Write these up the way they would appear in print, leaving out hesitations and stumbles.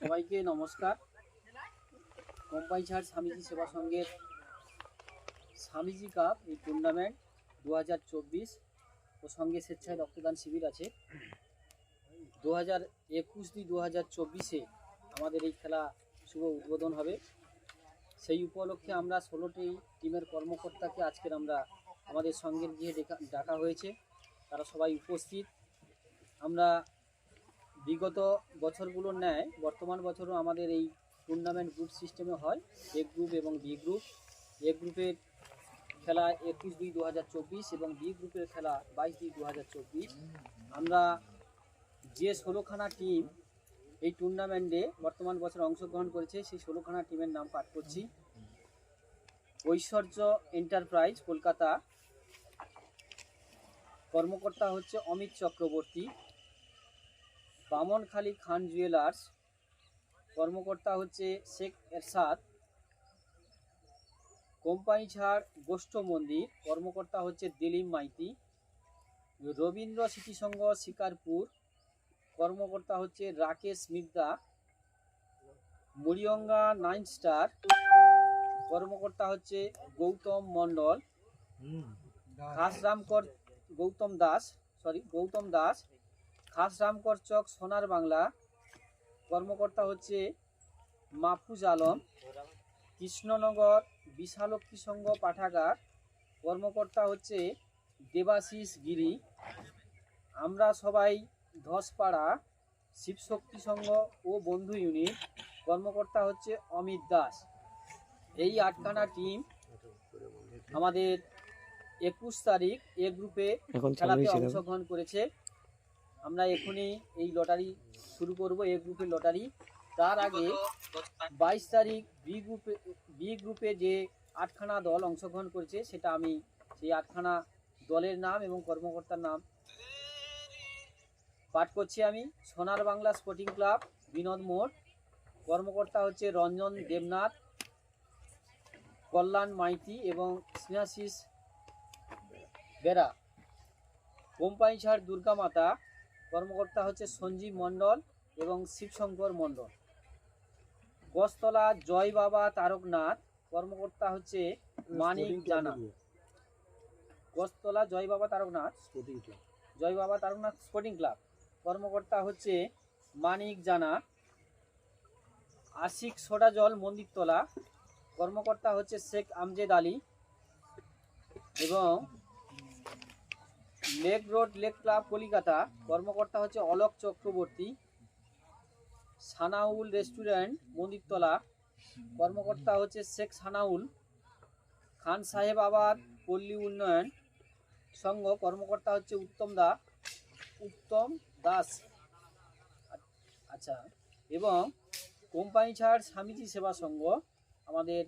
সবাইকে নমস্কার। কোম্পানি ছাড় স্বামীজি সেবা সংঘের স্বামীজি কাপ এই টুর্নামেন্ট 2024 ও সঙ্গে স্বেচ্ছায় রক্তদান শিবির আছে 2021-2024 আমাদের এই খেলা শুভ উদ্বোধন হবে। সেই উপলক্ষে আমরা 16টি টিমের কর্মকর্তাকে আজকের আমরা আমাদের সঙ্গের গিয়ে ডাকা হয়েছে, তারা সবাই উপস্থিত। আমরা বিগত বছরগুলোর ন্যায় বর্তমান বছরও আমাদের এই টুর্নামেন্ট গ্রুপ সিস্টেমে হয়, এ গ্রুপ এবং বি গ্রুপ। এ গ্রুপের খেলা 21-2-2024 এবং বি গ্রুপের খেলা 22-2-2024। আমরা যে 16খানা টিম এই টুর্নামেন্টে বর্তমান বছর অংশগ্রহণ করেছে সেই 16খানা টিমের নাম পাঠ করছি। ঐশ্বর্য এন্টারপ্রাইজ কলকাতা, কর্মকর্তা হচ্ছে অমিত চক্রবর্তী। বামনখালী খান জুয়েলার্স, কর্মকর্তা হচ্ছে শেখ এরশাদ। কোম্পানি ছাড় গোষ্ঠ মন্দির, কর্মকর্তা হচ্ছে দিলীপ মাইতি। রবীন্দ্র স্মৃতিসংঘ শিকারপুর, কর্মকর্তা হচ্ছে রাকেশ মিদ্দা। মুড়িয়ঙ্গা 9 স্টার, কর্মকর্তা হচ্ছে গৌতম মণ্ডল। খাসরামকর গৌতম দাস। খাসরামকর চক সোনার বাংলা, কর্মকর্তা হচ্ছে মাহফুজ আলম। কৃষ্ণনগর বিশালক্ষী সংঘ পাঠাগার, কর্মকর্তা হচ্ছে দেবাশিস গিরি। আমরা সবাই ধসপাড়া শিবশক্তি সংঘ ও বন্ধু ইউনিট, কর্মকর্তা হচ্ছে অমিত দাস। এই 8খানা টিম আমাদের 21 তারিখ এ গ্রুপে খেলাতে অংশগ্রহণ করেছে। আমরা এখনই এই লটারি শুরু করব, এ গ্রুপের লটারি। তার আগে 22 তারিখ বি গ্রুপে যে 8খানা দল অংশগ্রহণ করেছে সেটা আমি সেই 8খানা দলের নাম এবং কর্মকর্তার নাম পাঠ করছি। আমি সোনার বাংলা স্পোর্টিং ক্লাব বিনোদ মোড়, কর্মকর্তা হচ্ছে রঞ্জন দেবনাথ, কল্যাণ মাইতি এবং স্নেহাশিস বেরা। কোম্পানি ছাড় দুর্গা মাতা, কর্মকর্তা হচ্ছে সঞ্জীব মণ্ডল এবং শিবশঙ্কর মণ্ডল। গোস্তলা জয় বাবা তারকনাথ, কর্মকর্তা হচ্ছে মানিক জানা। গোস্তলা জয় বাবা তারকনাথ স্পোর্টিং ক্লাব, কর্মকর্তা হচ্ছে মানিক জানা। আশিক সোডা জল মন্দিরতলা, কর্মকর্তা হচ্ছে শেখ আমজেদ আলী এবং lake road lake club Calcutta, কর্মকর্তা হচ্ছে অলোক চক্রবর্তী। সানাউল রেস্টুরেন্ট মন্দিরতলা, কর্মকর্তা হচ্ছে শেখ সানাউল। খান সাহেব আবাদ পল্লী উন্নয়ন সংঘ, কর্মকর্তা হচ্ছে উত্তম দাস। আচ্ছা, এবং কোম্পানি ছাড় স্বামীজি সেবা সংঘ আমাদের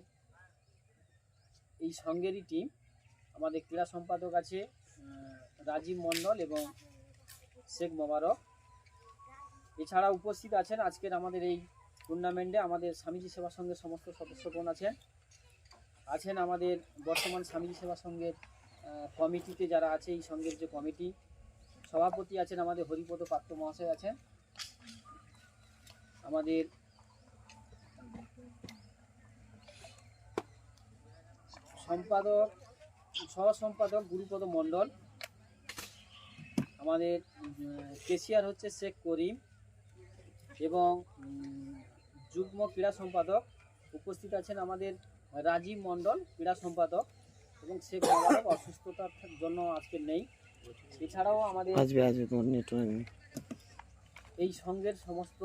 এই সংঘেরই টিম। আমাদের ক্রীড়া সম্পাদক আছে রাজীব মণ্ডল এবং শেখ মোবারক। এছাড়া উপস্থিত আছেন আজকের আমাদের এই টুর্নামেন্টে আমাদের স্বামীজি সেবা সংঘের সমস্ত সদস্যগণ আছেন আমাদের বর্তমান স্বামীজি সেবা সংঘের কমিটিতে যারা আছে, এই সংঘের যে কমিটি সভাপতি আছেন আমাদের হরিপদ পাত্র মহাশয় আছেন। আমাদের সহ সম্পাদক গুরুপদ মণ্ডল। আমাদের কেশিয়ার হচ্ছে শেখ করিম এবং যুগ্ম ক্রীড়া সম্পাদক উপস্থিত আছেন আমাদের রাজীব মণ্ডল ক্রীড়া সম্পাদক এবং শেখ মোবারক অসুস্থতার জন্য আজকে নেই। এছাড়াও আমাদের এই সংঘের সমস্ত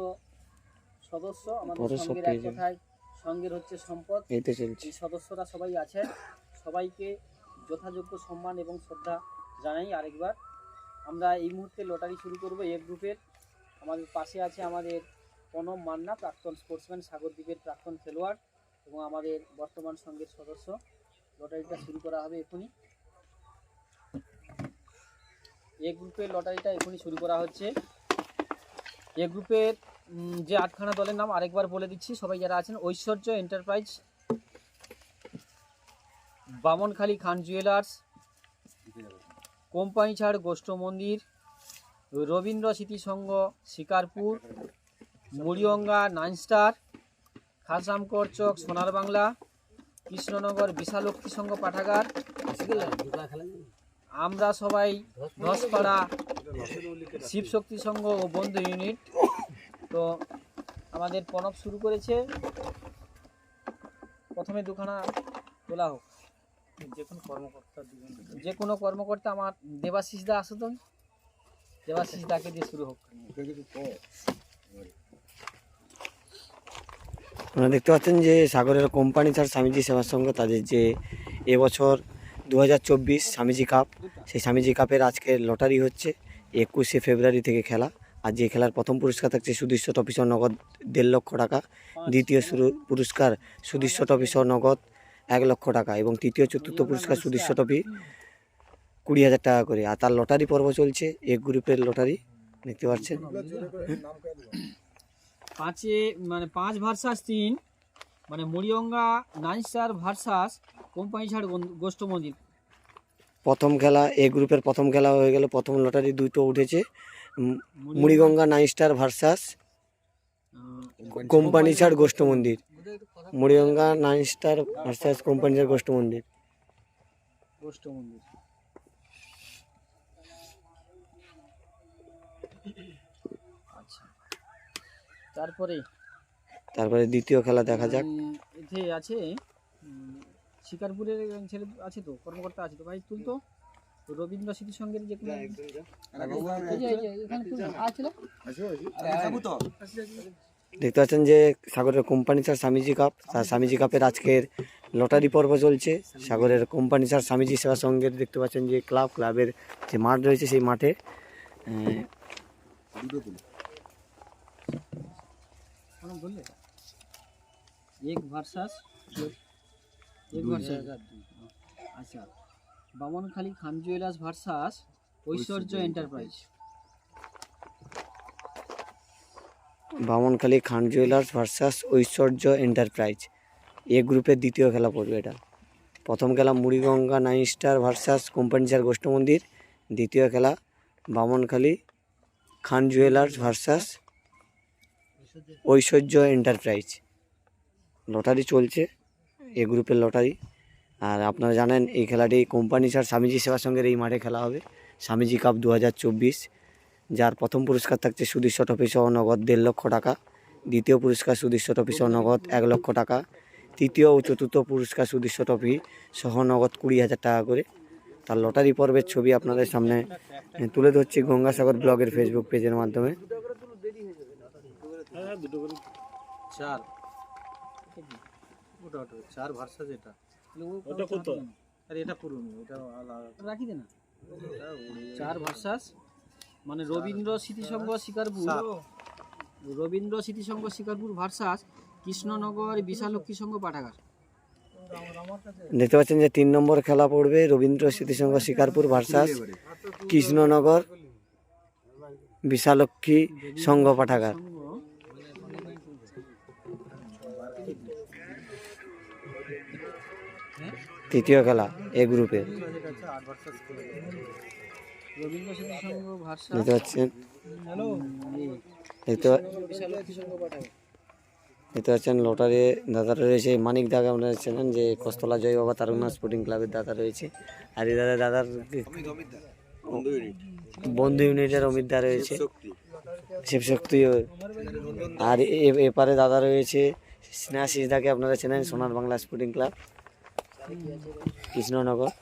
সদস্য, আমাদের সংঘের এক কথায় সংঘের হচ্ছে সম্পদ, এই সদস্যরা সবাই আছেন। সবাইকে যথাযোগ্য সম্মান এবং শ্রদ্ধা জানাই আরেকবার। আমরা এই মুহূর্তে লটারি শুরু করব এ গ্রুপের। আমাদের পাশে আছে আমাদের প্রণব মান্না, প্রাক্তন স্পোর্টসম্যান, সাগরদ্বীপের প্রাক্তন খেলোয়াড় এবং আমাদের বর্তমান সংঘের সদস্য। লটারিটা শুরু করা হবে এখনই। এ গ্রুপের লটারিটা এখনই শুরু করা হচ্ছে। এ গ্রুপের যে 8খানা দলের নাম আরেকবার বলে দিচ্ছি সবাই যারা আছেন: ঐশ্বর্য এন্টারপ্রাইজ, বামনখালী খান জুয়েলার্স, কোম্পানি ছাড় গোষ্ঠ মন্দির, রবীন্দ্র স্মৃতিসংঘ শিকারপুর, মুড়িগঙ্গা 9 স্টার, খাসরামকর চক সোনার বাংলা, কৃষ্ণনগর বিশালক্ষী সংঘ পাঠাগার, আমরা সবাই ধসপাড়া শিবশক্তি সংঘ ও বন্ধু ইউনিট। তো আমাদের প্রণব শুরু করেছে। প্রথমে দুখানা তোলা হোক। যে কোনো কর্মকর্তা আমার দেবাশিস দা আসো তো, দেবাশিস দাকে দিয়ে শুরু হোক। আপনারা দেখতে পাচ্ছেন যে সাগরের কোম্পানি ছাড় স্বামীজি সেবা সংঘ তাদের যে এবছর 2024 স্বামীজি কাপ, সেই স্বামীজি কাপের আজকে লটারি হচ্ছে। 21শে ফেব্রুয়ারি থেকে খেলা। আর যে খেলার প্রথম পুরস্কার থাকছে সুদৃশ্য ট্রফি সহ নগদ 1.5 লক্ষ টাকা, দ্বিতীয় পুরস্কার সুদৃশ্য ট্রফি সহ নগদ 1 লক্ষ টাকা এবং তৃতীয় চতুর্থ পুরস্কার সুদৃশ্য ট্রফি 20,000 টাকা করে। আর তার লটারি পর্ব চলছে, এক গ্রুপের লটারি দেখতে পাচ্ছেন। 5 ভার্সাস 3, মানে মুড়িগঙ্গা 9 স্টার ভার্সাস কোম্পানি ছাড় গোষ্ঠ মন্দির। প্রথম খেলা এ গ্রুপের প্রথম খেলা হয়ে গেল, প্রথম লটারি দুটো উঠেছে। মুড়িগঙ্গা 9 স্টার ভার্সাস কোম্পানি ছাড় গোষ্ঠ মন্দির। মুড়িগঙ্গা 9 স্টার ভার্সাস কোম্পানি ছাড় গোষ্ঠ মন্দির। আচ্ছা, তারপরে দ্বিতীয় খেলা দেখা যাক। এতে আছে শিকারপুরের ছেলে আছে তো, কর্মকর্তা আছে তো, ভাই তুলতো রবীন্দ্র স্মৃতি সংঘের যে কোনো দেখতে পাচ্ছেন যে সাগরের কোম্পানি ছাড় স্বামীজি কাপ, তার স্বামীজি কাপের আজকের লটারি পর্ব চলছে। সাগরের কোম্পানি ছাড় স্বামীজি সেবা সংঘের দেখতে পাচ্ছেন যে ক্লাবের যে মাঠ রয়েছে, সেই মাঠে আচ্ছা, বামনখালী খান জুয়েলার্স ভার্সাস ঐশ্বর্য এন্টারপ্রাইজ। বামনখালী খান জুয়েলার্স ভার্সাস ঐশ্বর্য এন্টারপ্রাইজ এ গ্রুপের দ্বিতীয় খেলা পড়বে এটা। প্রথম খেলা মুড়িগঙ্গা 9 স্টার ভার্সাস কোম্পানি ছাড় গোষ্ঠ মন্দির, দ্বিতীয় খেলা বামনখালী খান জুয়েলার্স ভার্সাস ঐশ্বর্য এন্টারপ্রাইজ। লটারি চলছে, এ গ্রুপের লটারি। আর আপনারা জানেন এই খেলাটি কোম্পানি ছাড় স্বামীজি সেবা সংঘের এই মাঠে খেলা হবে, স্বামীজি কাপ 2024, যার প্রথম পুরস্কার থাকছে সুদৃশ্য ট্রফি সহ নগদ 1.5 লক্ষ টাকা, দ্বিতীয় পুরস্কার সুদৃশ্য ট্রফি সহ নগদ 1 লক্ষ টাকা, তৃতীয় ও চতুর্থ পুরস্কার সুদৃশ্য ট্রফি সহ নগদ 20,000 টাকা করে। তার লটারি পর্বের ছবি আপনাদের সামনে তুলে ধরছি গঙ্গাসাগর ব্লগের ফেসবুক পেজের মাধ্যমে। চার ভার্সাস মানে রবীন্দ্র স্মৃতি সংঘ শিকারপুর ভার্সাস কৃষ্ণনগর বিশালক্ষী সংঘ পাঠাগার। দেখতে পাচ্ছেন যে 3 নম্বর খেলা পড়বে রবীন্দ্র স্মৃতি সংঘ শিকারপুর ভার্সাস কৃষ্ণনগর বিশালক্ষী সংঘ পাঠাগার। তৃতীয় খেলা এ গ্রুপে দেখতে পাচ্ছেন, দেখতে পাচ্ছেন লটারি দাদারা রয়েছে। মানিক দাদা আপনারা চেনেন যে কস্তলা জয় বাবা তারুণা স্পোর্টিং ক্লাবের দাদা রয়েছে। আর এই দাদার বন্ধু ইউনিটের অমিত দা রয়েছে, শিবশক্তি। আর এপারে দাদা রয়েছে স্নেহাশিস দাকে আপনারা চেনেন, সোনার বাংলা স্পোর্টিং ক্লাব কৃষ্ণনগর।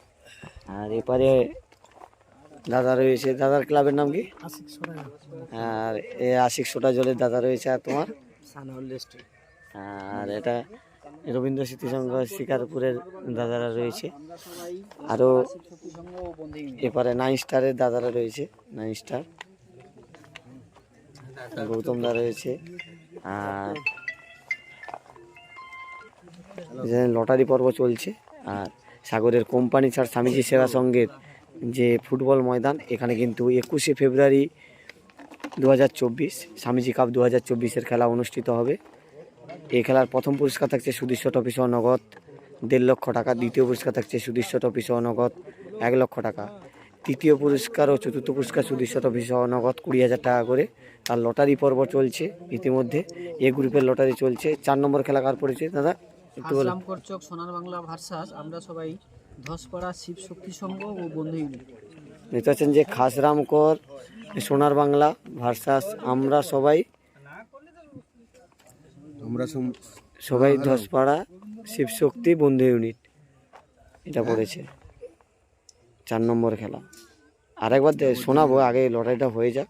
আর এপারে দাদা রয়েছে, দাদার ক্লাবের নাম কি? আর আশিক সোটা জলের দাদা রয়েছে। আর তোমার? আর এটা রবীন্দ্র স্মৃতি সংঘ শিকারপুরের দাদারা রয়েছে। আরও এপারে 9 স্টারের দাদারা রয়েছে, 9 স্টার গৌতম দা রয়েছে। আর লটারি পর্ব চলছে। আর সাগরের কোম্পানি ছাড় স্বামীজি সেবা সংঘের যে ফুটবল ময়দান, এখানে কিন্তু 21শে ফেব্রুয়ারি 2024 স্বামীজি কাপ 2024-এর খেলা অনুষ্ঠিত হবে। এই খেলার প্রথম পুরস্কার থাকছে সুদৃশ্য ট্রফি সহ নগদ 1.5 লক্ষ টাকা, দ্বিতীয় পুরস্কার থাকছে সুদৃশ্য ট্রফি সহ নগদ 1 লক্ষ টাকা তৃতীয় পুরস্কার ও চতুর্থ পুরস্কার সুদৃশ্য ট্রফি সহ নগদ 20,000 টাকা করে। তার লটারি পর্ব চলছে ইতিমধ্যে, এ গ্রুপের লটারি চলছে। 4 নম্বর খেলা কার পড়েছে দাদা একটু বলুন। হাসরাম করচক সোনার বাংলা ভার্সাস আমরা সবাই ধসপাড়া শিব শক্তি সংঘ ও বন্ধু ইউনিট। দেখতে পাচ্ছেন যে খাসরামকর সোনার বাংলা ভার্সাস আমরা সবাই ধসপাড়া শিবশক্তি বন্ধু ইউনিট, এটা পড়েছে 4 নম্বর খেলা। আরেকবার শোনাবো, আগে লটারিটা হয়ে যাক।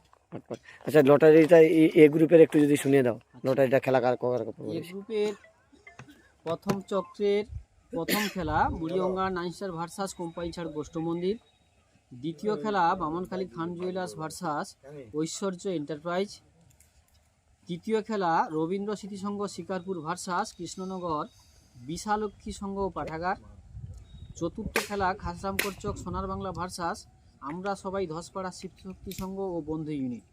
আচ্ছা লটারিটা এ গ্রুপের একটু যদি শুনিয়ে দাও, লটারিটা খেলা কার এই গ্রুপের প্রথম চক্রের প্রথম খেলা বুড়িগঙ্গা নাইনস্টার ভার্সাস কোম্পানিছাড় গোষ্ঠ মন্দির। দ্বিতীয় খেলা বামনখালী খান জুয়েলার্স ভার্সাস ঐশ্বর্য এন্টারপ্রাইজ। তৃতীয় খেলা রবীন্দ্র স্মৃতি সংঘ শিকারপুর ভার্সাস কৃষ্ণনগর বিশালক্ষী সংঘ ও পাঠাগার। চতুর্থ খেলা খাসরাম করচক সোনার বাংলা ভার্সাস আমরা সবাই ধসপাড়া শিবশক্তি সংঘ ও বন্ধু ইউনিট।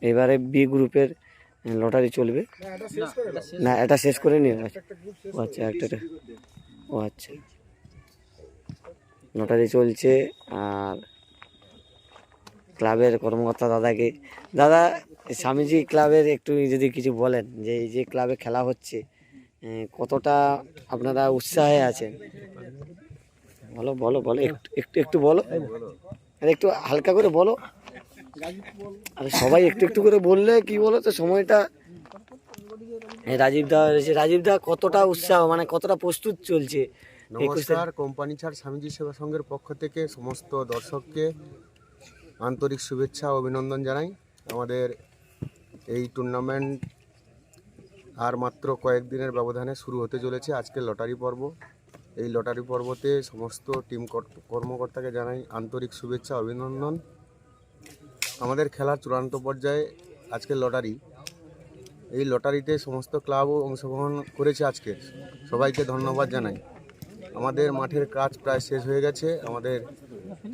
এবারে বি গ্রুপের লটারি চলবে না, এটা শেষ করে নিয়ে ও আচ্ছা একটা ও আচ্ছা লটারি চলছে। আর ক্লাবের কর্মকর্তা দাদা স্বামীজি ক্লাবের একটু যদি কিছু বলেন, যে এই যে ক্লাবে খেলা হচ্ছে কতটা আপনারা উৎসাহে আছেন? বলো বলো বলো একটু একটু একটু বলো, আরে একটু হালকা করে বলো। আরে সবাই একটু একটু করে বললে কি বলো তো সময়টা। রাজীব দা কতটা উৎসাহ, মানে কতটা প্রস্তুত চলছে? নমস্কার, কোম্পানি ছাড় স্বামীজি সেবা সংঘের পক্ষ থেকে সমস্ত দর্শককে আন্তরিক শুভেচ্ছা ও অভিনন্দন জানাই। আমাদের এই টুর্নামেন্ট আর মাত্র কয়েকদিনের ব্যবধানে শুরু হতে চলেছে। আজকে লটারি পর্ব। এই লটারি পর্বতে সমস্ত টিম কর্মকর্তাকে জানাই আন্তরিক শুভেচ্ছা অভিনন্দন। আমাদের খেলার চূড়ান্ত পর্যায়ে আজকে লটারি, এই লটারিতে সমস্ত ক্লাবও অংশগ্রহণ করেছে। আজকে সবাইকে ধন্যবাদ জানাই। আমাদের মাঠের কাজ প্রায় শেষ হয়ে গেছে। আমাদের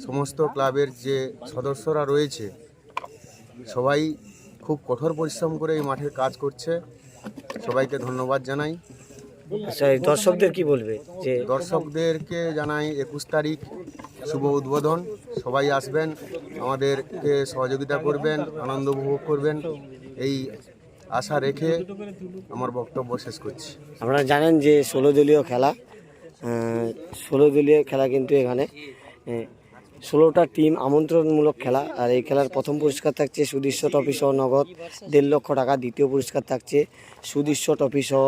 সমস্ত ক্লাবের যে সদস্যরা রয়েছে সবাই খুব কঠোর পরিশ্রম করে এই মাঠের কাজ করছে। সবাইকে ধন্যবাদ জানাই। আচ্ছা দর্শকদের কি বলবে? যে দর্শকদেরকে জানাই 21 তারিখ শুভ উদ্বোধন, সবাই আসবেন, আমাদেরকে সহযোগিতা করবেন, আনন্দ উপভোগ করবেন, এই আশা রেখে আমার বক্তব্য শেষ করছি। আপনারা জানেন যে 16 দলীয় খেলা, 16 দলীয় খেলা কিন্তু এখানে 16টা টিম আমন্ত্রণমূলক খেলা। আর এই খেলার প্রথম পুরস্কার থাকছে সুদৃশ্য ট্রফি সহ নগদ 1.5 লক্ষ টাকা। দ্বিতীয় পুরস্কার থাকছে সুদৃশ্য ট্রফি সহ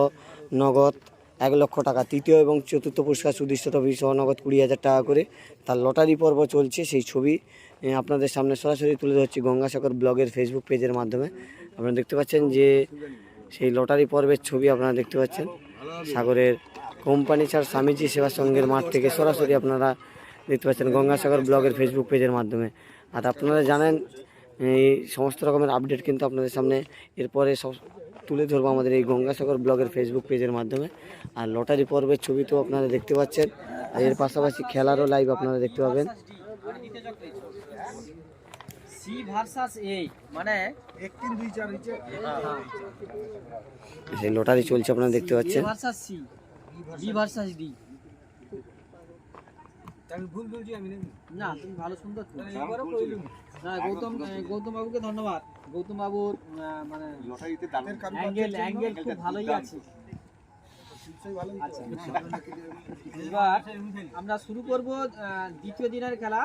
নগদ 1 লক্ষ টাকা। তৃতীয় এবং চতুর্থ পুরস্কার সুদৃশ্য ট্রফি সহ নগদ 20,000 টাকা করে। তার লটারি পর্ব চলছে, সেই ছবি আপনাদের সামনে সরাসরি তুলে ধরছি গঙ্গাসাগর ব্লগের ফেসবুক পেজের মাধ্যমে। আপনারা দেখতে পাচ্ছেন যে সেই লটারি পর্বের ছবি আপনারা দেখতে পাচ্ছেন সাগরের কোম্পানি ছাড় স্বামীজি সেবা সংঘের মাঠ থেকে সরাসরি আপনারা দেখতে পাচ্ছেন গঙ্গাসাগর ব্লগের ফেসবুক পেজের মাধ্যমে। আর আপনারা জানেন এই সমস্ত রকমের আপডেট কিন্তু আপনাদের সামনে এরপরে সব তুলে ধরবো আমাদের এই গঙ্গাসাগর ব্লগের ফেসবুক পেজের মাধ্যমে। আর লটারি পর্বের ছবি তো আপনারা দেখতে পাচ্ছেন, আর এর পাশাপাশি খেলারও লাইভ আপনারা দেখতে পাবেন। সি ভার্সাস এ মানে 1 3 2 4 হইছে। সেই লটারি চলছে আপনারা দেখতে পাচ্ছেন। A versus C, B versus D. আমি ভুল বলছি আমি না, তুমি ভালো সুন্দর তো এবারও কইলুম না। গৌতম বাবুকে ধন্যবাদ। গৌতম বাবুর মানে লটারিতে দামের অ্যাঙ্গেল খুব ভালোই আছে। আচ্ছা এবার আমরা শুরু করব দ্বিতীয় দিনের খেলা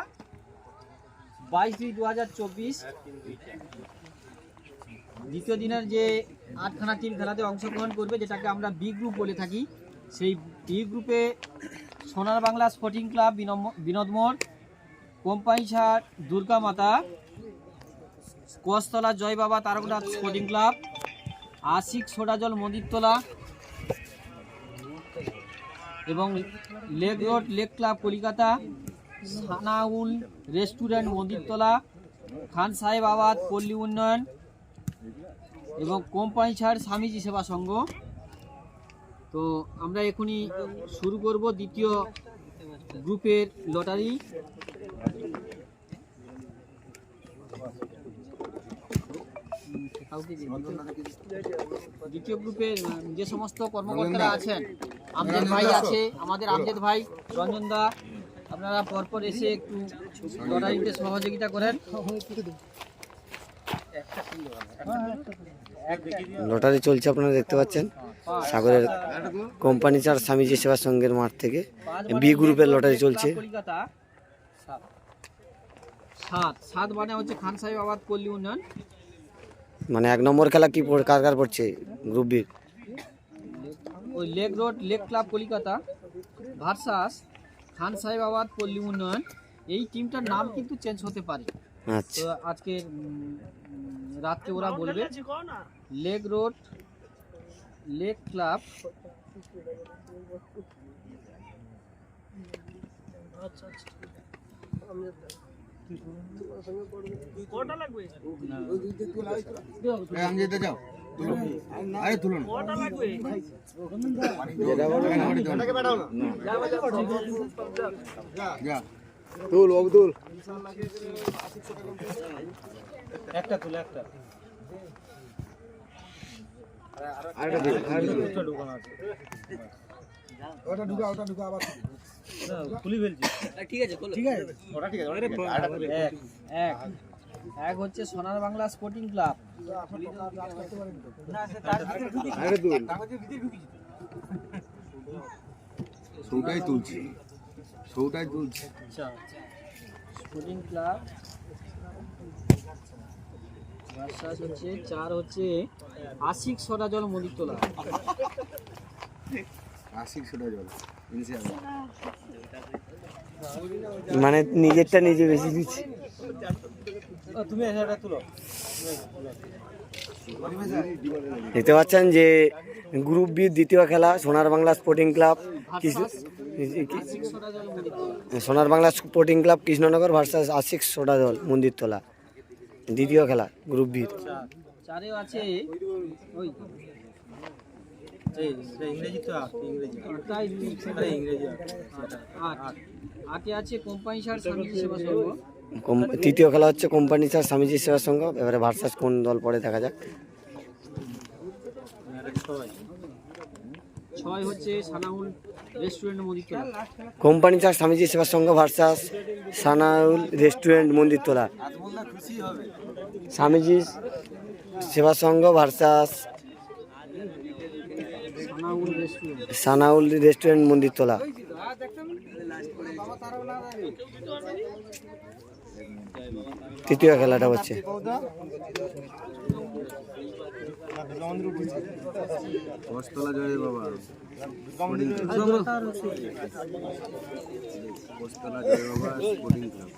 22/2/2024। দ্বিতীয় দিনের যে 8খানা টিম খেলাতে অংশগ্রহণ করবে, যেটাকে আমরা বি গ্রুপ বলে থাকি। সেই বি গ্রুপে সোনার বাংলা স্পোর্টিং ক্লাব বিনোদ মোড়, কোম্পানি ছাড় দুর্গা মাতা, কোচতলা জয় বাবা তারকনাথ স্পোর্টিং ক্লাব, আশিক সোডাজল মন্দিরতলা এবং lake road lake club Calcutta, Sanaul restaurant Mandirtala, Khan Sahebabad পল্লী উন্নয়ন এবং কোম্পানি ছাড় স্বামীজি সেবা সংঘ। তো আমরা এখনই শুরু করব দ্বিতীয় গ্রুপের লটারি। দ্বিতীয় গ্রুপের যে সমস্ত কর্মকর্তারা আছেন, আমজেদ ভাই আছে, আমাদের আমজেদ ভাই, রঞ্জন দা, আপনারা পরপর এসে একটু লটারিতে সহযোগিতা করেন। লটারি চলছে আপনারা দেখতে পাচ্ছেন সাগরের কোম্পানি চার্জ স্বামীজি সেবা সংঘের মাঠ থেকে বি গ্রুপের লটারি চলছে। কলকাতা 7 মানে হচ্ছে খান সাহেবাবাদ পল্লী উন্নয়ন। মানে 1 নম্বর খেলা কি কার কার পড়ছে গ্রুপ বি? ওই lake road lake club Kolkata versus Khan Sahebabad পল্লী উন্নয়ন। এই টিমটার নাম কিন্তু চেঞ্জ হতে পারে। আচ্ছা, তো আজকে রাত্রে ওরা বলবে লেক রোড লেক ক্লাব একটা তুলে একটা এক হচ্ছে সোনার বাংলা স্পোর্টিং ক্লাব। সৌটাই তুলছি স্পোর্টিং ক্লাব ভার্সাস হচ্ছে 4 হচ্ছে আশিক সোডা জল মদিরতলা। মানে নিজেরটা নিজে বেশি দিচ্ছি। তুমি এটা তুলো। দেখতে পাচ্ছেন যে গ্রুপ বি দ্বিতীয় খেলা সোনার Bangla sporting club Sonar Bangla sporting club Krishnanagar versus Ashiq soda জল মন্দিরতলা দ্বিতীয় খেলা গ্রুপ বি। 4 আছে ওই ইংরেজি তো ইংরেজি 8 আছে কোম্পানি চার্জ স্বামীজি সেবা সংঘ। তৃতীয় খেলা হচ্ছে কোম্পানি চার্জ স্বামীজি সেবা সংঘ। এবারে ভার্সাস কোন দল পরে দেখা যাক। 6 হচ্ছে Sanaul restaurant Mandirtala. Company charge Swamiji Seva Sangha versus Sanaul restaurant Mandirtala. Swamiji Seva Sangha versus Sanaul restaurant Mandirtala. তৃতীয় খেলাটা হচ্ছে কস্তলা জয় বাবা স্পোর্টিং ক্লাব।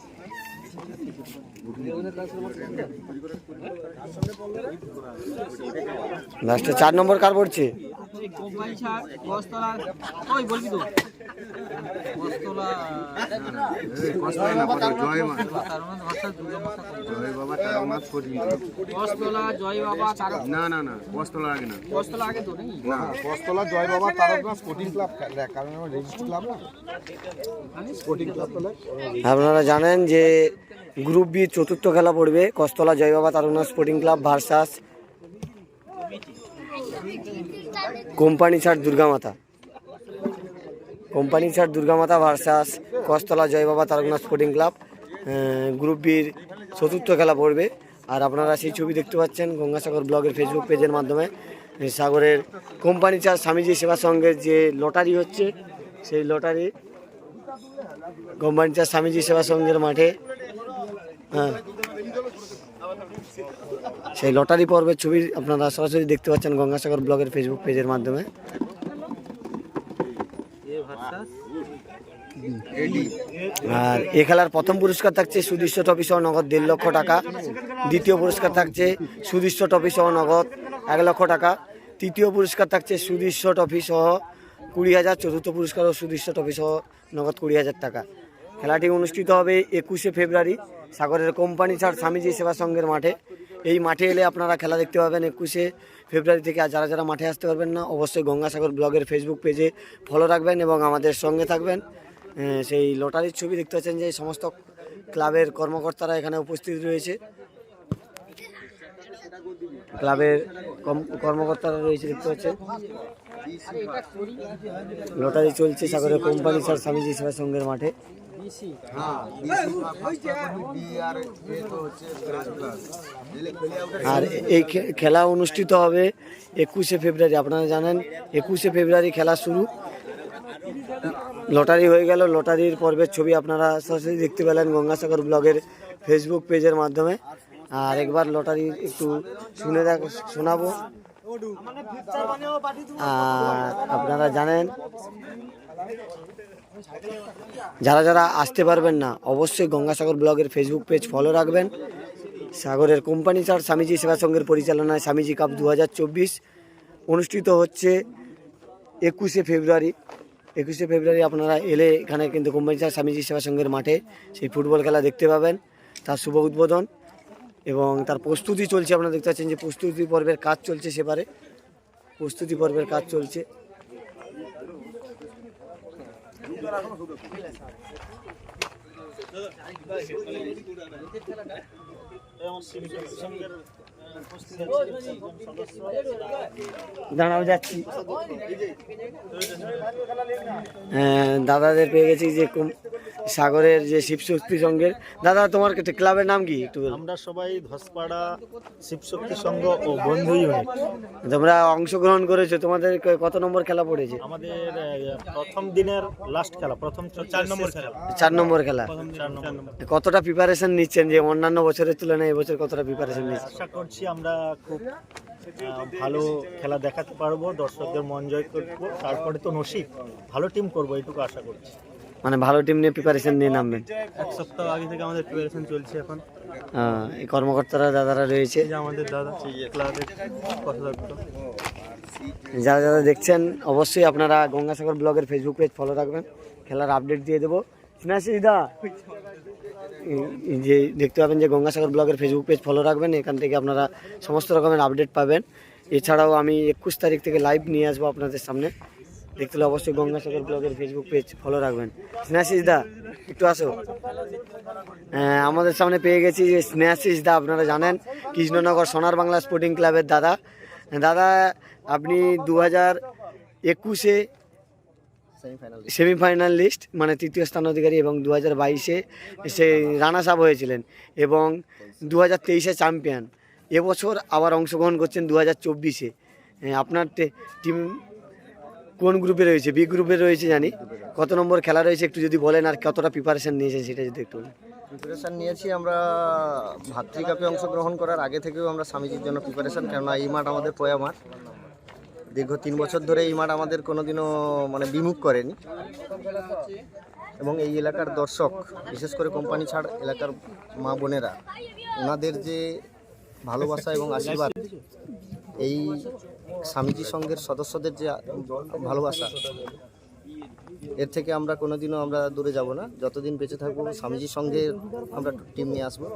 লাস্টে 4 নম্বর কার পড়ছে? কোম্পানি ছাড় বস্তলা ওই বলবি তো বস্তলা বস্তলা জয় বাবা তারক না বস্তলা আগে না, বস্তলা আগে তো নাকি না বস্তলা জয় বাবা তারকনাথ স্পোর্টিং ক্লাব, কারণ আমার রেজিস্ট্রি ক্লাব না স্পোর্টিং ক্লাব। আপনারা জানেন যে গ্রুপ বি চতুর্থ খেলা পড়বে কস্তলা জয় Baba Taraknath sporting club versus company ছাড় দুর্গামাতা। কোম্পানি ছাড় দুর্গামাতা ভার্সাস কস্তলা জয় Baba Taraknath sporting club group বির চতুর্থ খেলা পড়বে। আর আপনারা সেই ছবি দেখতে পাচ্ছেন গঙ্গাসাগর ব্লগের ফেসবুক পেজের মাধ্যমে। সাগরের কোম্পানি চার্জ স্বামীজি সেবা সংঘের যে লটারি হচ্ছে সেই লটারি কোম্পানি চার্জ স্বামীজি সেবা সংঘের মাঠে সেই লটারি পর্বের ছবি আপনারা সরাসরি দেখতে পাচ্ছেন গঙ্গাসাগর ব্লগের ফেসবুক পেজের মাধ্যমে। আর এ খেলার প্রথম পুরস্কার থাকছে সুদৃশ্য ট্রফি সহ নগদ 1.5 লক্ষ টাকা। দ্বিতীয় পুরস্কার থাকছে সুদৃশ্য ট্রফি সহ নগদ 1 লক্ষ টাকা। তৃতীয় পুরস্কার থাকছে সুদৃশ্য ট্রফি সহ 20,000। চতুর্থ পুরস্কার ও সুদৃশ্য ট্রফি সহ নগদ 20,000 টাকা। খেলাটি অনুষ্ঠিত হবে 21শে ফেব্রুয়ারি সাগরের কোম্পানি ছাড় স্বামীজি সেবা সংঘের মাঠে। এই মাঠে এলে আপনারা খেলা দেখতে পাবেন 21শে ফেব্রুয়ারি থেকে। আর যারা যারা মাঠে আসতে পারবেন না অবশ্যই গঙ্গাসাগর ব্লগের ফেসবুক পেজে ফলো রাখবেন এবং আমাদের সঙ্গে থাকবেন। সেই লটারির ছবি দেখতে পাচ্ছেন যে সমস্ত ক্লাবের কর্মকর্তারা এখানে উপস্থিত রয়েছে। ক্লাবের কর্মকর্তারা রয়েছে দেখতে পাচ্ছেন। লটারি চলছে সাগরের কোম্পানি ছাড় স্বামীজি সেবা সংঘের মাঠে। বিসি হ্যাঁ বি আর এ তো হচ্ছে first class। দিলে খেলে ওটা আর এই খেলা অনুষ্ঠিত হবে 21শে ফেব্রুয়ারি। আপনারা জানেন 21শে ফেব্রুয়ারি খেলা শুরু। লটারি হয়ে গেল, লটারির পর্বের ছবি আপনারা সরাসরি দেখতে পেলেন গঙ্গাসাগর ব্লগের ফেসবুক পেজের মাধ্যমে। আর একবার লটারি একটু শোনাবো। আর আপনারা জানেন যারা যারা আসতে পারবেন না অবশ্যই গঙ্গাসাগর ব্লগের ফেসবুক পেজ ফলো রাখবেন। সাগরের কোম্পানি ছাড় স্বামীজি সেবা সংঘের পরিচালনায় স্বামীজি কাপ 2024 অনুষ্ঠিত হচ্ছে 21শে ফেব্রুয়ারি। 21শে ফেব্রুয়ারি আপনারা এলে এখানে কিন্তু কোম্পানি ছাড় স্বামীজি সেবা সংঘের মাঠে সেই ফুটবল খেলা দেখতে পাবেন। তার শুভ উদ্বোধন এবং তার প্রস্তুতি চলছে। আপনারা দেখতে পাচ্ছেন যে প্রস্তুতি পর্বের কাজ চলছে, সেবারে প্রস্তুতি পর্বের কাজ চলছে। দাঁড়াও যাচ্ছি। দাদাদের পেয়ে গেছি যে সাগরের যে শিবশক্তি সংঘের। দাদা তোমার ক্লাবের নাম কি একটু বলো? আমরা সবাই ধসপাড়া শিবশক্তি সংঘ ও বন্ধু ইউনিট। তোমরা অংশগ্রহণ করেছো, তোমাদের কত নম্বর খেলা পড়েছে? আমাদের প্রথম দিনের লাস্ট খেলা, প্রথম 4 নম্বর খেলা। 4 নম্বর খেলা। 4 নম্বর। কতটা প্রিপারেশন নিচ্ছেন যে অন্যান্য বছরের তুলনায় এবছর কতটা প্রিপারেশন নিচ্ছেন? আশা করছি আমরা খুব ভালো খেলা দেখাতে পারবো, দর্শকদের মন জয় করবো, তারপরে তো নসিব ভালো টিম করবো, এইটুকু আশা করছি। মানে ভালো টিম নিয়ে প্রিপারেশন নিয়ে নামবেন? 1 সপ্তাহ আগে থেকে আমাদের প্রিপারেশন চলছে। এখন এই কর্মকর্তারা দাদারা রয়েছে, যে আমাদের দাদা ক্লাবের কথাবার্তা। যারা যারা দেখছেন অবশ্যই আপনারা গঙ্গাসাগর ব্লগের ফেসবুক পেজ ফলো রাখবেন, খেলার আপডেট দিয়ে দেবো। সিনাশিদা যে দেখতে পাবেন যে গঙ্গাসাগর ব্লগের ফেসবুক পেজ ফলো রাখবেন, এখান থেকে আপনারা সমস্ত রকমের আপডেট পাবেন। এছাড়াও আমি 21 তারিখ থেকে লাইভ নিয়ে আসবো আপনাদের সামনে, দেখতে হলে অবশ্যই গঙ্গাসাগর ব্লগের ফেসবুক পেজ ফলো রাখবেন। স্নেহাশিসদা একটু আসো। আমাদের সামনে পেয়ে গেছি যে স্নেহাশিসদা, আপনারা জানেন কৃষ্ণনগর সোনার বাংলা স্পোর্টিং ক্লাবের দাদা। দাদা আপনি 2021-এ সেমিফাইনাল লিস্ট মানে তৃতীয় স্থান অধিকারী এবং 2022-এ সে রানার্স আপ হয়েছিলেন এবং 2023-এ চ্যাম্পিয়ন। এবছর আবার অংশগ্রহণ করছেন 2024-এ। আপনার টিম কোন গ্রুপে রয়েছে? বি গ্রুপে রয়েছে জানি। কত নম্বর খেলা রয়েছে একটু যদি বলেন, আর কতটা প্রিপারেশন নিয়েছেন সেটা যদি একটু বলেন। প্রিপারেশান নিয়েছি আমরা ভাতৃকাপে অংশগ্রহণ করার আগে থেকেও আমরা স্বামীজির জন্য প্রিপারেশান, কেননা এই মাঠ আমাদের পয়া মাঠ। দীর্ঘ 3 বছর ধরে এই মাঠ আমাদের কোনোদিনও মানে বিমুখ করেনি এবং এই এলাকার দর্শক, বিশেষ করে কোম্পানি ছাড় এলাকার মা বোনেরা, ওনাদের যে ভালোবাসা এবং আশীর্বাদ, এই স্বামীজি সংঘের সদস্যদের যে ভালোবাসা, এর থেকে আমরা কোনোদিনও আমরা দূরে যাব না। যতদিন বেঁচে থাকবো স্বামীজির সঙ্গে আমরা টিম নিয়ে আসবো।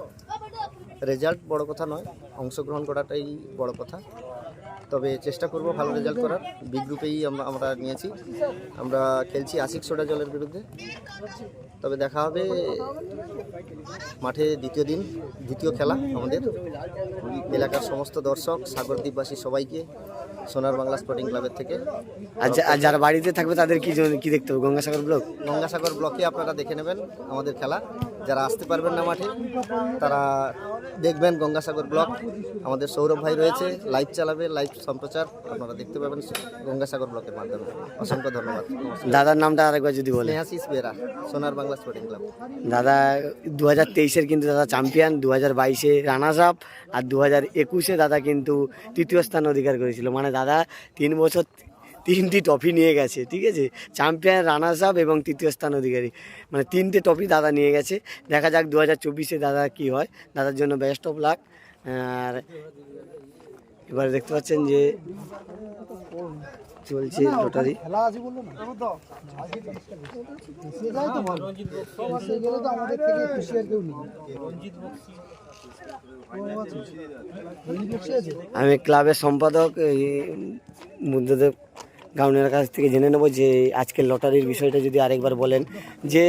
রেজাল্ট বড় কথা নয়, অংশগ্রহণ করাটাই বড় কথা। তবে চেষ্টা করব ভালো রেজাল্ট করার। বি গ্রুপেই আমরা নিয়েছি, আমরা খেলছি আশিক সোডা জলের বিরুদ্ধে। তবে দেখা হবে মাঠে দ্বিতীয় খেলা আমাদের। এলাকার সমস্ত দর্শক, সাগরদ্বীপবাসী সবাইকে সোনার বাংলা স্পোর্টিং ক্লাবের থেকে। আর যারা বাড়িতে থাকবে তাদের কি দেখতে হবে? গঙ্গাসাগর ব্লগ, গঙ্গাসাগর ব্লকে আপনারা দেখে নেবেন আমাদের খেলা। যারা আসতে পারবেন না মাঠে, তারা দেখবেন গঙ্গাসাগর ব্লক। আমাদের সৌরভ ভাই রয়েছে, লাইভ চালাবে, লাইভ সম্প্রচার আপনারা দেখতে পাবেন গঙ্গাসাগর ব্লকের মাধ্যমে। অসংখ্য ধন্যবাদ। দাদার নামটা আরেকবার যদি বলেন। স্নেহাশিস বেরা, সোনার বাংলা স্পোর্টিং ক্লাব। দাদা 2023-এর কিন্তু দাদা চ্যাম্পিয়ন, 2022-এ রানার্স আপ, আর 2021-এ দাদা কিন্তু তৃতীয় স্থান অধিকার করেছিল। মানে দাদা 3 বছর 3টি ট্রফি নিয়ে গেছে, ঠিক আছে? চ্যাম্পিয়ন, রানার্স আপ এবং তৃতীয় স্থান অধিকারী, মানে 3টে ট্রফি দাদা নিয়ে গেছে। দেখা যাক 2024-এ দাদা কি হয়। দাদার জন্য বেস্ট অফ লাক। আর এবার দেখতে পাচ্ছেন যে চলছে লটারি। আমি ক্লাবের সম্পাদক বুদ্ধদেব গাউনের কাছ থেকে জেনে নেব যে আজকের লটারির বিষয়টা যদি আরেকবার বলেন, যে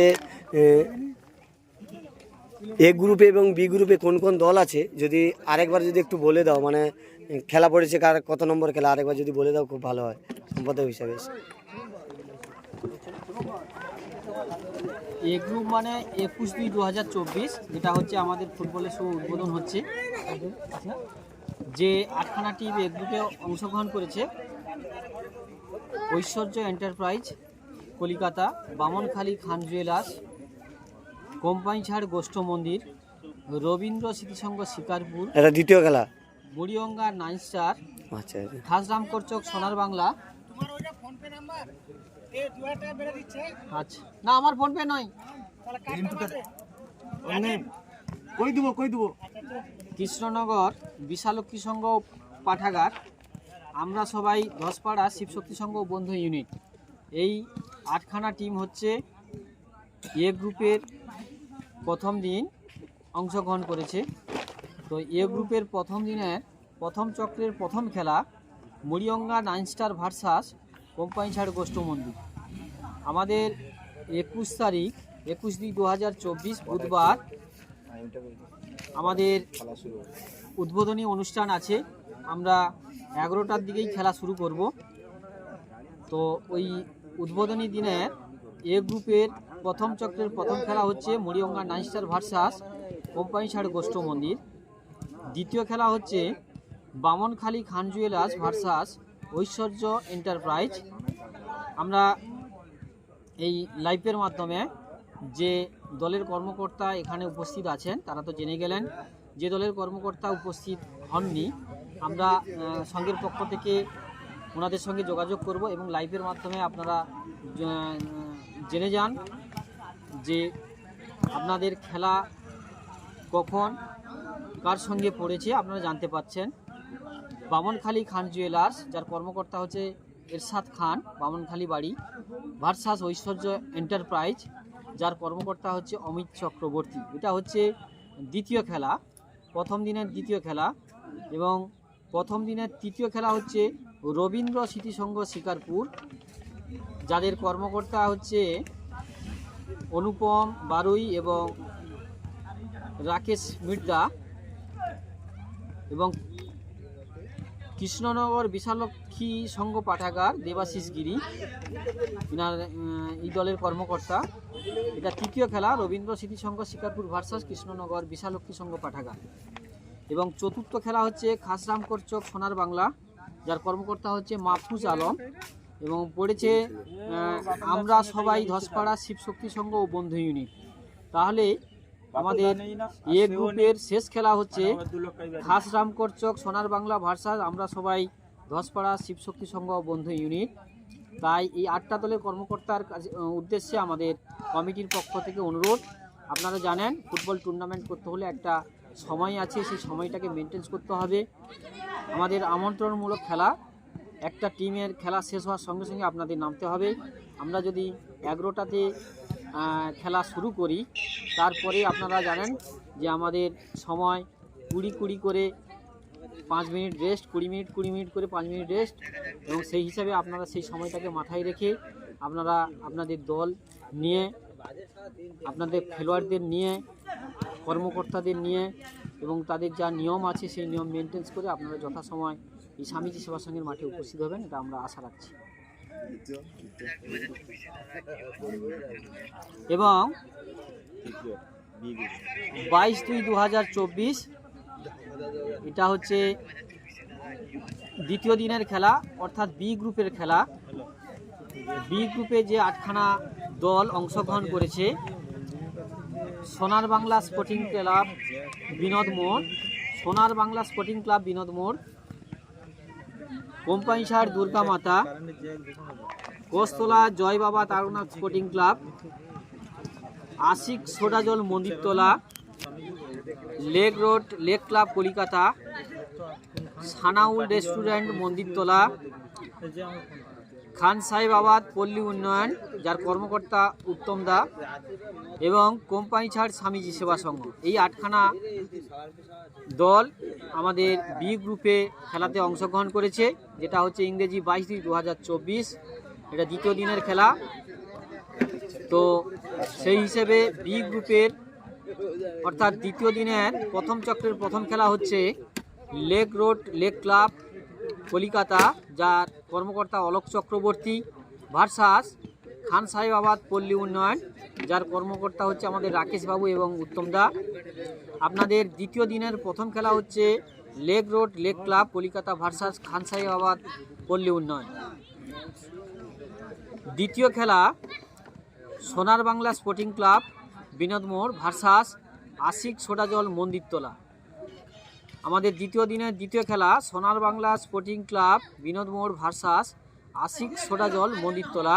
এ গ্রুপে এবং বি গ্রুপে কোন কোন দল আছে, যদি আরেকবার যদি একটু বলে দাও। মানে খেলা পড়েছে কার, কত নম্বর খেলা, আরেকবার যদি বলে দাও খুব ভালো হয় সম্পাদক হিসাবে। এ গ্রুপ মানে 21-2-2024, যেটা হচ্ছে আমাদের ফুটবলের শুভ উদ্বোধন হচ্ছে। যে 8খানা টিম এ গ্রুপে অংশগ্রহণ করেছে: ঐশ্বর্য এন্টারপ্রাইজ কলিকাতা, বামনখালী খান জুয়েলার্স, কোম্পানিছাড় গোষ্ঠ মন্দির, রবীন্দ্র স্মৃতিসংঘ শিকারপুর, এটা দ্বিতীয় খেলা। বুড়িগঙ্গা 9 স্টার, আচ্ছা আচ্ছা। খাসরাম করচক সোনার বাংলা। আচ্ছা, না আমার ফোন পে নয়। কৃষ্ণনগর বিশালক্ষী সংঘ পাঠাগার, আমরা সবাই ধসপাড়া শিবশক্তি সংঘ বন্ধু ইউনিট। এই 8খানা টিম হচ্ছে এ গ্রুপের প্রথম দিন অংশগ্রহণ করেছে। তো এ গ্রুপের প্রথম দিনের প্রথম চক্রের প্রথম খেলা মুড়িয়ঙ্গা 9 স্টার ভার্সাস কোম্পানিছাড় গোষ্ঠ মন্দির। আমাদের 21 তারিখ 21-2024 বুধবার আমাদের উদ্বোধনী অনুষ্ঠান আছে। আমরা 11টার দিকেই খেলা শুরু করব। তো ওই উদ্বোধনী দিনে এ গ্রুপের প্রথম চক্রের প্রথম খেলা হচ্ছে মুড়িয়ঙ্গা 9 স্টার ভার্সাস কোম্পানিছাড় গোষ্ঠ মন্দির। দ্বিতীয় খেলা হচ্ছে বামনখালী খান জুয়েলার্স ভার্সাস ঐশ্বর্য এন্টারপ্রাইজ। আমরা এই লাইভের মাধ্যমে যে দলের কর্মকর্তা এখানে উপস্থিত আছেন তারা তো জেনে গেলেন। যে দলের কর্মকর্তা উপস্থিত হননি, আমরা সংঘের পক্ষ থেকে ওনাদের সঙ্গে যোগাযোগ করব এবং লাইভের মাধ্যমে আপনারা জেনে যান যে আপনাদের খেলা কখন কার সঙ্গে পড়েছে, আপনারা জানতে পাচ্ছেন। বামনখালী খান জুয়েলার্স, যার কর্মকর্তা হচ্ছে এরশাদ খান, বামনখালী বাড়ি, ভার্সাস ঐশ্বর্য এন্টারপ্রাইজ, যার কর্মকর্তা হচ্ছে অমিত চক্রবর্তী। এটা হচ্ছে দ্বিতীয় খেলা, প্রথম দিনের দ্বিতীয় খেলা। এবং প্রথম দিনের তৃতীয় খেলা হচ্ছে রবীন্দ্র স্মৃতিসংঘ শিকারপুর, যাদের কর্মকর্তা হচ্ছে অনুপম বারুই এবং রাকেশ মির্জা। এবং কৃষ্ণনগর বিশালক্ষী সংঘ পাঠাগার দেবাশিস গিরি, ইনার এই দলের কর্মকর্তা। এটা তৃতীয় খেলা, রবীন্দ্র স্মৃতিসংঘ শিকারপুর ভার্সাস কৃষ্ণনগর বিশালক্ষী সংঘ পাঠাগার। এবং চতুর্থ খেলা হচ্ছে খাসরাম করচক সোনার বাংলা, যার কর্মকর্তা হচ্ছে মাহফুজ আলম এবং পড়েছে আমরা সবাই ধসপাড়া শিবশক্তি সংঘ ও বন্ধু ইউনিট। তাহলে আমাদের এ গ্রুপের শেষ খেলা হচ্ছে খাসরাম করচক সোনার বাংলা ভার্সাস আমরা সবাই ধসপাড়া শিবশক্তি সংঘ ও বন্ধু ইউনিট। তাই এই 8টা দলের কর্মকর্তার উদ্দেশ্যে আমাদের কমিটির পক্ষ থেকে অনুরোধ, আপনারা জানেন ফুটবল টুর্নামেন্ট করতে হলে একটা সময় আছে, সেই সময়টাকে মেনটেন করতে হবে। আমাদের আমন্ত্রণমূলক খেলা, একটা টিমের খেলা শেষ হওয়ার সঙ্গে সঙ্গে আপনাদের নামতে হবে। আমরা যদি 11টাতে খেলা শুরু করি, তারপরে আপনারা জানেন যে আমাদের সময় 20 করে 5 মিনিট রেস্ট, 20 মিনিট করে 5 মিনিট রেস্ট। এবং সেই হিসাবে আপনারা সেই সময়টাকে মাথায় রেখে আপনারা আপনাদের দল নিয়ে, আপনাদের খেলোয়াড়দের নিয়ে, কর্মকর্তাদের নিয়ে এবং তাদের যা নিয়ম আছে সেই নিয়ম মেনটেন করে আপনারা যথাসময় এই স্বামীজি সেবা সংঘের মাঠে উপস্থিত হবেন, এটা আমরা আশা রাখছি। এবং 22-2-2024 এটা হচ্ছে দ্বিতীয় দিনের খেলা, অর্থাৎ বি গ্রুপের খেলা। বি গ্রুপে যে 8খানা দল অংশগ্রহণ করেছে: সোনার বাংলা স্পোর্টিং ক্লাব বিনোদ মোড়, সোনার বাংলা স্পোর্টিং ক্লাব বিনোদ মোড়, কোম্পানিছাড় দুর্গা মাতা, কোষতলা জয় বাবা তারকনাথ স্পোর্টিং ক্লাব, আশিক সোডাজল Mandirtala, lake road lake club Calcutta, Sanaul restaurant Mandirtala, Khan Sahebabad পল্লী উন্নয়ন, যার কর্মকর্তা উত্তম দা, এবং কোম্পানিছাড় স্বামীজি সেবা সংঘ। এই 8খানা দল আমাদের বি গ্রুপে খেলাতে অংশগ্রহণ করেছে, যেটা হচ্ছে ইংরেজি 22-2-2024। এটা দ্বিতীয় দিনের খেলা। তো সেই হিসেবে বি গ্রুপের অর্থাৎ দ্বিতীয় দিনের প্রথম চক্রের প্রথম খেলা হচ্ছে lake road lake club Calcutta, যার কর্মকর্তা অলোক চক্রবর্তী, ভার্সাস খান সাহেবাবাদ পল্লী উন্নয়ন, যার কর্মকর্তা হচ্ছে আমাদের রাকেশ বাবু এবং উত্তম দা। আপনাদের দ্বিতীয় দিনের প্রথম খেলা হচ্ছে lake road lake club Calcutta versus Khan Sahebabad পল্লী উন্নয়ন। দ্বিতীয় খেলা সোনার বাংলা স্পোর্টিং ক্লাব বিনোদ মোড় ভার্সাস আশিক সোডাজল মন্দিরতলা। আমাদের দ্বিতীয় দিনের দ্বিতীয় খেলা সোনার বাংলা স্পোর্টিং ক্লাব বিনোদ মোড় ভার্সাস আশিক সোডাজল মন্দিরতলা।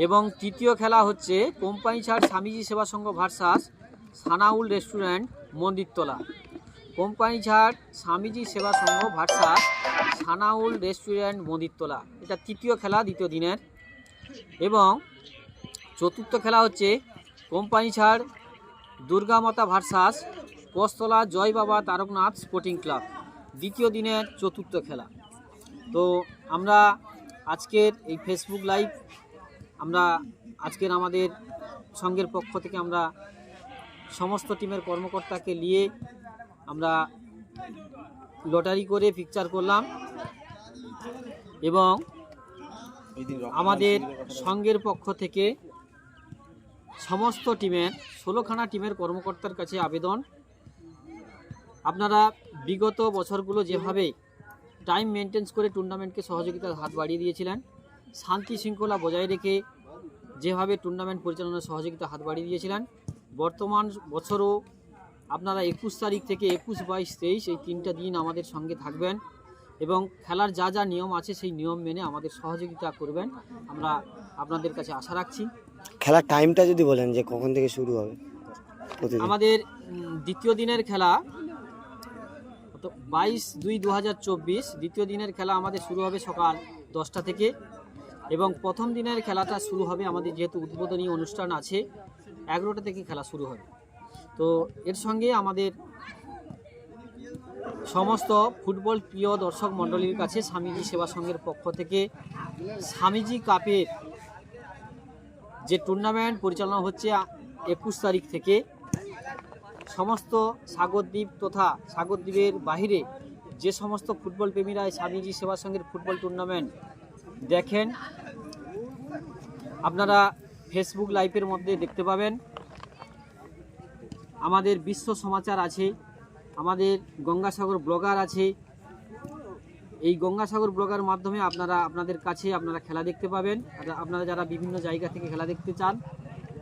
এবং তৃতীয় খেলা হচ্ছে কোম্পানি ছাড় Swamiji Seva Sangha versus Sanaul restaurant Mandirtala. Company ছাড় স্বামীজি সেবা সংঘ ভার্সাস সানাউল রেস্টুরেন্ট মন্দিরতলা, এটা তৃতীয় খেলা দ্বিতীয় দিনের। এবং চতুর্থ খেলা হচ্ছে কোম্পানি ছাড় দুর্গা মাতা ভার্সাস কোস্তলা জয় বাবা তারকনাথ স্পোর্টিং ক্লাব, দ্বিতীয় দিনের চতুর্থ খেলা। তো আমরা আজকের এই ফেসবুক লাইভ আমরা আজকের আমাদের সংঘের পক্ষ থেকে আমরা সমস্ত টিমের কর্মকর্তাকে নিয়ে আমরা লটারি করে পিকচার করলাম এবং আমাদের সংঘের পক্ষ থেকে সমস্ত টিমের 16খানা টিমের কর্মকর্তার কাছে আবেদন, আপনারা বিগত বছরগুলো যেভাবে টাইম মেনটেন্স করে টুর্নামেন্টকে সহযোগিতার হাত বাড়িয়ে দিয়েছিলেন, শান্তি শৃঙ্খলা বজায় রেখে যেভাবে টুর্নামেন্ট পরিচালনার সহযোগিতা হাত বাড়িয়ে দিয়েছিলেন, বর্তমান বছরও আপনারা 21 তারিখ থেকে 21, 22, 23 এই 3টা দিন আমাদের সঙ্গে থাকবেন এবং খেলার যা যা নিয়ম আছে সেই নিয়ম মেনে আমাদের সহযোগিতা করবেন, আমরা আপনাদের কাছে আশা রাখছি। খেলার টাইমটা যদি বলেন যে কখন থেকে শুরু হবে প্রতিদিন? আমাদের দ্বিতীয় দিনের খেলা 22/2/2024, দ্বিতীয় দিনের খেলা আমাদের শুরু হবে সকাল 10টা থেকে এবং প্রথম দিনের খেলাটা শুরু হবে, আমাদের যেহেতু উদ্বোধনী অনুষ্ঠান আছে 11টা থেকে খেলা শুরু হবে। তো এর সঙ্গে আমাদের সমস্ত ফুটবল প্রিয় দর্শক মণ্ডলীর কাছে স্বামীজি সেবা সংঘের পক্ষ থেকে স্বামীজি কাপের যে টুর্নামেন্ট পরিচালনা হচ্ছে 21 তারিখ থেকে, সমস্ত সাগরদ্বীপ তথা সাগরদ্বীপের বাহিরে যে সমস্ত ফুটবল প্রেমীরা এই স্বামীজি সেবা সংঘের ফুটবল টুর্নামেন্ট দেখেন, আপনারা ফেসবুক লাইভের মধ্যে দেখতে পাবেন। আমাদের বিশ্ব সমাচার আছে, আমাদের গঙ্গাসাগর ব্লগার আছে, এই গঙ্গাসাগর ব্লগার মাধ্যমে আপনারা আপনাদের কাছে আপনারা খেলা দেখতে পাবেন। আপনারা যারা বিভিন্ন জায়গা থেকে খেলা দেখতে চান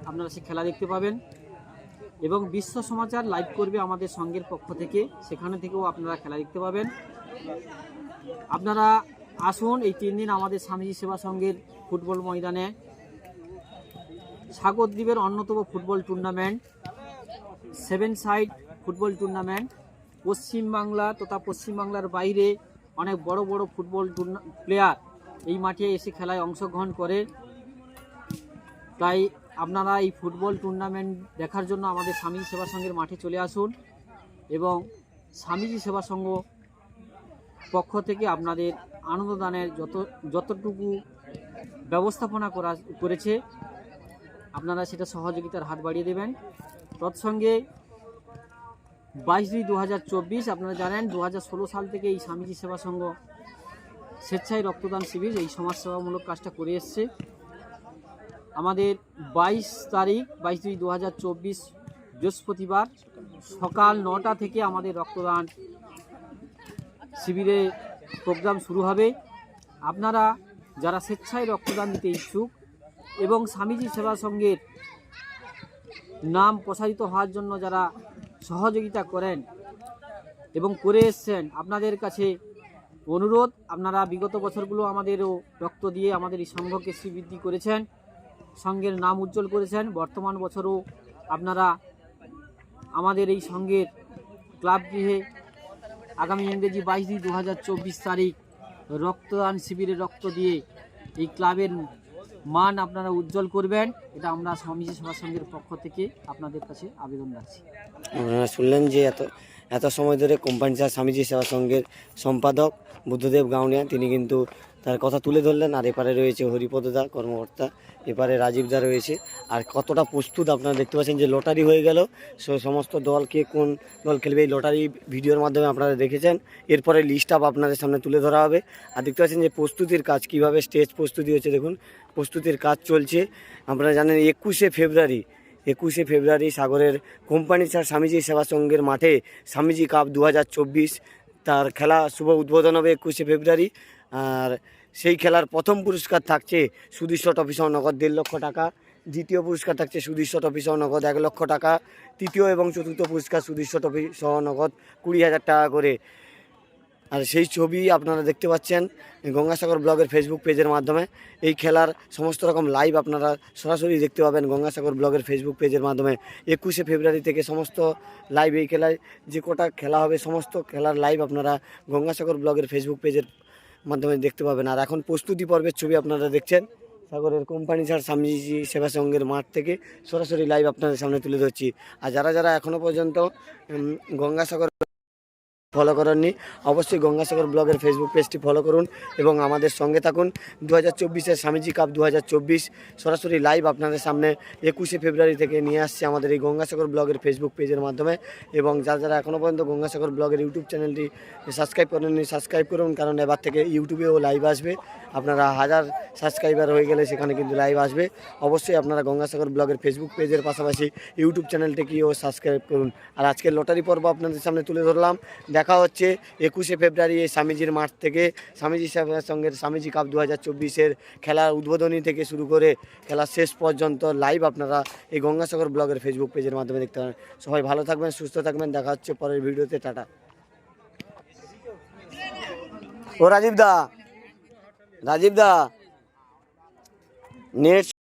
আপনারা সে খেলা দেখতে পাবেন এবং বিশ্ব সমাচার লাইভ করবে আমাদের সংঘের পক্ষ থেকে, সেখানে থেকেও আপনারা খেলা দেখতে পাবেন। আপনারা আসুন এই 3 দিন আমাদের স্বামীজি সেবা সংঘের ফুটবল ময়দানে সাগরদ্বীপের অন্যতম football tournament 7 side football tournament, Paschimbangla তথা পশ্চিমবাংলার বাইরে অনেক বড় বড় ফুটবল প্লেয়ার এই মাঠে এসে খেলায় অংশগ্রহণ করে। তাই আপনারা এই ফুটবল টুর্নামেন্ট দেখার জন্য আমাদের স্বামীজি সেবা সংঘের মাঠে চলে আসুন এবং স্বামীজি সেবা সংঘ পক্ষ থেকে আপনাদের আনন্দদানের যতটুকু ব্যবস্থাপনা করেছে আপনারা সেটা সহযোগিতার হাত বাড়িয়ে দেবেন। তৎসঙ্গে 22/2/2024 আপনারা জানেন 2016 সাল থেকে এই স্বামীজি সেবা সংঘ স্বেচ্ছায় রক্তদান শিবির এই সমাজসেবামূলক কাজটা করে এসছে। আমাদের 22 তারিখ 22/2/2024 বৃহস্পতিবার সকাল 9টা থেকে আমাদের রক্তদান শিবিরে প্রোগ্রাম শুরু হবে। আপনারা যারা স্বেচ্ছায় রক্তদান দিতে ইচ্ছুক এবং স্বামীজি সেবা সংঘের নাম প্রসারিত হওয়ার জন্য যারা সহযোগিতা করেন এবং করে এসছেন, আপনাদের কাছে অনুরোধ, আপনারা বিগত বছরগুলো আমাদেরও রক্ত দিয়ে আমাদের এই সংঘকে শ্রীবৃদ্ধি করেছেন, সংঘের নাম উজ্জ্বল করেছেন। বর্তমান বছরও আপনারা আমাদের এই সংঘের ক্লাব গৃহে আগামী ইংরেজি 22/2/2024 তারিখ রক্তদান শিবিরে রক্ত দিয়ে এই ক্লাবের মান আপনারা উজ্জ্বল করবেন, এটা আমরা স্বামীজি সেবা সংঘের পক্ষ থেকে আপনাদের কাছে আবেদন রাখছি। আপনারা শুনলেন যে এত সময় ধরে কোম্পানি চার স্বামীজি সেবা সংঘের সম্পাদক বুদ্ধদেব গাউনিয়া, তিনি কিন্তু তার কথা তুলে ধরলেন। আর এপারে রয়েছে হরিপদ দা কর্মকর্তা, এপারে রাজীব দা রয়েছে। আর কতটা প্রস্তুত আপনারা দেখতে পাচ্ছেন যে লটারি হয়ে গেল, সমস্ত দলকে কোন দল খেলবে এই লটারি ভিডিওর মাধ্যমে আপনারা দেখেছেন। এরপরে লিস্ট আপ আপনাদের সামনে তুলে ধরা হবে। আর দেখতে পাচ্ছেন যে প্রস্তুতির কাজ কীভাবে স্টেজ প্রস্তুতি হচ্ছে, দেখুন প্রস্তুতির কাজ চলছে। আপনারা জানেন 21শে ফেব্রুয়ারি সাগরের কোম্পানি ছাড় স্বামীজি সেবা সংঘের মাঠে স্বামীজি কাপ 2024 তার খেলা শুভ উদ্বোধন হবে 21শে ফেব্রুয়ারি। আর সেই খেলার প্রথম পুরস্কার থাকছে সুদৃশ্য ট্রফি সহ নগদ 1.5 লক্ষ টাকা, দ্বিতীয় পুরস্কার থাকছে সুদৃশ্য ট্রফি সহ নগদ 1 লক্ষ টাকা, তৃতীয় এবং চতুর্থ পুরস্কার সুদৃশ্য ট্রফি সহ নগদ 20,000 টাকা করে। আর সেই ছবি আপনারা দেখতে পাচ্ছেন গঙ্গাসাগর ব্লগের ফেসবুক পেজের মাধ্যমে। এই খেলার সমস্ত রকম লাইভ আপনারা সরাসরি দেখতে পাবেন গঙ্গাসাগর ব্লগের ফেসবুক পেজের মাধ্যমে। 21শে ফেব্রুয়ারি থেকে সমস্ত লাইভ, এই খেলায় যে কটা খেলা হবে সমস্ত খেলার লাইভ আপনারা গঙ্গাসাগর ব্লগের ফেসবুক পেজের মাধ্যমে দেখতে পাবেন। আর এখন প্রস্তুতি পর্বের ছবি আপনারা দেখছেন সাগরের কোম্পানি ছাড় স্বামীজি সেবা সংঘের মাঠ থেকে সরাসরি লাইভ আপনাদের সামনে তুলে ধরছি। আর যারা এখনও পর্যন্ত গঙ্গাসাগর ফলো করেননি, অবশ্যই গঙ্গাসাগর ব্লগের ফেসবুক পেজটি ফলো করুন এবং আমাদের সঙ্গে থাকুন। 2024-এর স্বামীজি কাপ 2024 সরাসরি লাইভ আপনাদের সামনে 21শে ফেব্রুয়ারি থেকে নিয়ে আসছে আমাদের এই গঙ্গাসাগর ব্লগের ফেসবুক পেজের মাধ্যমে। এবং যারা এখনও পর্যন্ত গঙ্গাসাগর ব্লগের ইউটিউব চ্যানেলটি সাবস্ক্রাইব করেননি, সাবস্ক্রাইব করুন, কারণ এবার থেকে ইউটিউবেও লাইভ আসবে। আপনারা 1000 সাবস্ক্রাইবার হয়ে গেলে সেখানে কিন্তু লাইভ আসবে। অবশ্যই আপনারা গঙ্গাসাগর ব্লগের ফেসবুক পেজের পাশাপাশি ইউটিউব চ্যানেলটিকেও সাবস্ক্রাইব করুন। আর আজকের লটারি পর্ব আপনাদের সামনে তুলে ধরলাম। দেখা হচ্ছে 21শে ফেব্রুয়ারি এই স্বামীজির মাঠ থেকে স্বামীজি সেবা সংঘের স্বামীজি কাপ 2024-এর খেলার উদ্বোধনী থেকে শুরু করে খেলার শেষ পর্যন্ত লাইভ আপনারা এই গঙ্গাসাগর ব্লগের ফেসবুক পেজের মাধ্যমে দেখতে পারেন। সবাই ভালো থাকবেন, সুস্থ থাকবেন, দেখা হচ্ছে পরের ভিডিওতে। টাটা। ও রাজীব দা নেট